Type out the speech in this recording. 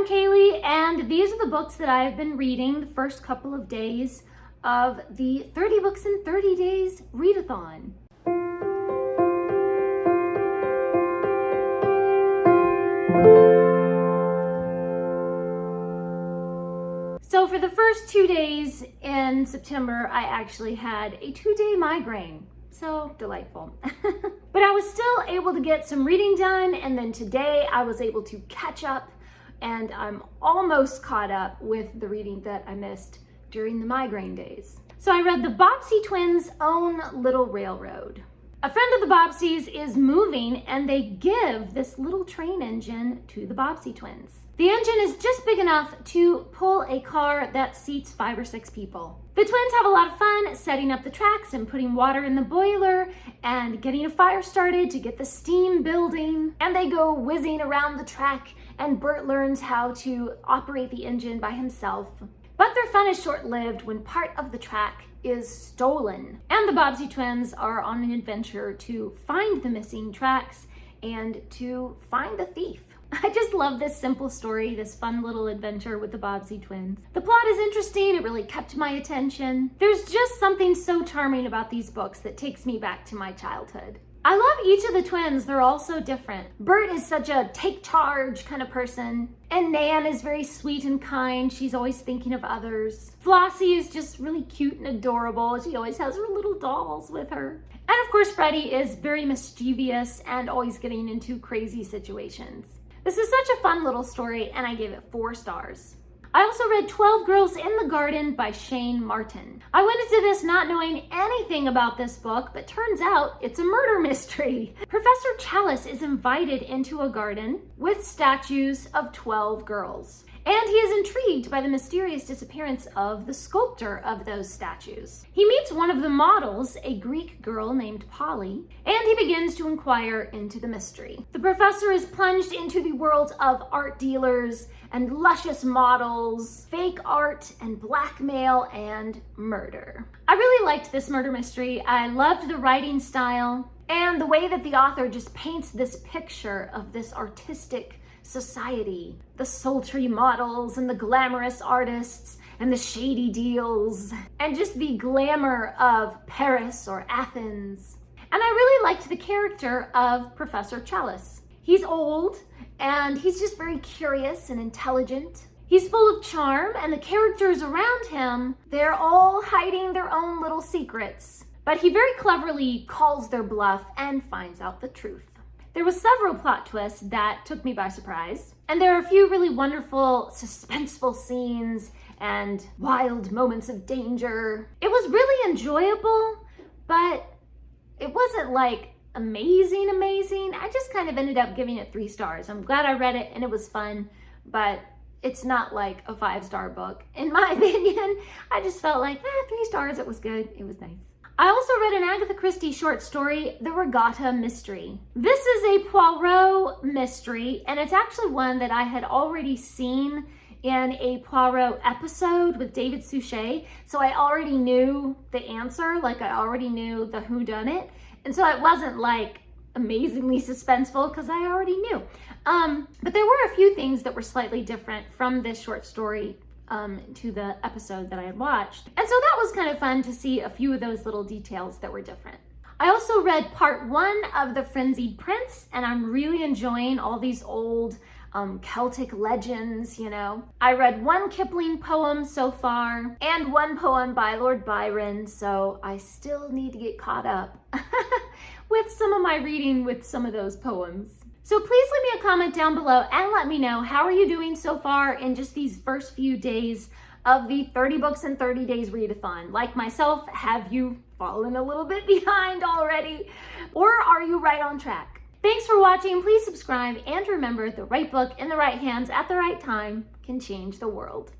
Kaylee, and these are the books that I've been reading the first couple of days of the 30 Books in 30 Days Readathon. So for the first 2 days in September, I actually had a 2-day migraine. So delightful. But I was still able to get some reading done, and then today I was able to catch up, and I'm almost caught up with the reading that I missed during the migraine days. So I read the Bobsy Twins' Own Little Railroad. A friend of the Bobsys is moving, and they give this little train engine to the Bobsy Twins. The engine is just big enough to pull a car that seats 5 or 6 people. The twins have a lot of fun setting up the tracks and putting water in the boiler and getting a fire started to get the steam building. And they go whizzing around the track, and Bert learns how to operate the engine by himself. But their fun is short-lived when part of the track is stolen. And the Bobsy Twins are on an adventure to find the missing tracks and to find the thief. I just love this simple story, this fun little adventure with the Bobsy Twins. The plot is interesting, it really kept my attention. There's just something so charming about these books that takes me back to my childhood. I love each of the twins, they're all so different. Bert is such a take charge kind of person, and Nan is very sweet and kind, she's always thinking of others. Flossie is just really cute and adorable, she always has her little dolls with her. And of course Freddie is very mischievous and always getting into crazy situations. This is such a fun little story, and I gave it 4 stars. I also read 12 Girls in the Garden by Shane Martin. I went into this not knowing anything about this book, but turns out it's a murder mystery. Professor Chalice is invited into a garden with statues of 12 girls. And he is intrigued by the mysterious disappearance of the sculptor of those statues. He meets one of the models, a Greek girl named Polly, and he begins to inquire into the mystery. The professor is plunged into the world of art dealers and luscious models, fake art and blackmail and murder. I really liked this murder mystery. I loved the writing style and the way that the author just paints this picture of this artistic society, the sultry models and the glamorous artists and the shady deals and just the glamour of Paris or Athens. And I really liked the character of Professor Chalice. He's old and he's just very curious and intelligent. He's full of charm, and the characters around him, they're all hiding their own little secrets. But he very cleverly calls their bluff and finds out the truth. There were several plot twists that took me by surprise, and there are a few really wonderful, suspenseful scenes and wild moments of danger. It was really enjoyable, but it wasn't like amazing. I just kind of ended up giving it 3 stars. I'm glad I read it and it was fun, but it's not like a 5-star book. In my opinion, I just felt like, 3 stars, it was good, it was nice. I also read an Agatha Christie short story, The Regatta Mystery. This is a Poirot mystery, and it's actually one that I had already seen in a Poirot episode with David Suchet, so I already knew the answer, like I already knew the whodunit, and so it wasn't like amazingly suspenseful because I already knew. But there were a few things that were slightly different from this short story to the episode that I had watched. And so that was kind of fun to see a few of those little details that were different. I also read part 1 of The Frenzied Prince, and I'm really enjoying all these old Celtic legends, you know. I read 1 Kipling poem so far and 1 poem by Lord Byron, so I still need to get caught up with some of my reading with some of those poems. So please leave me a comment down below and let me know, how are you doing so far in just these first few days of the 30 Books in 30 Days Readathon? Like myself, have you fallen a little bit behind already? Or are you right on track? Thanks for watching, please subscribe, and remember, the right book in the right hands at the right time can change the world.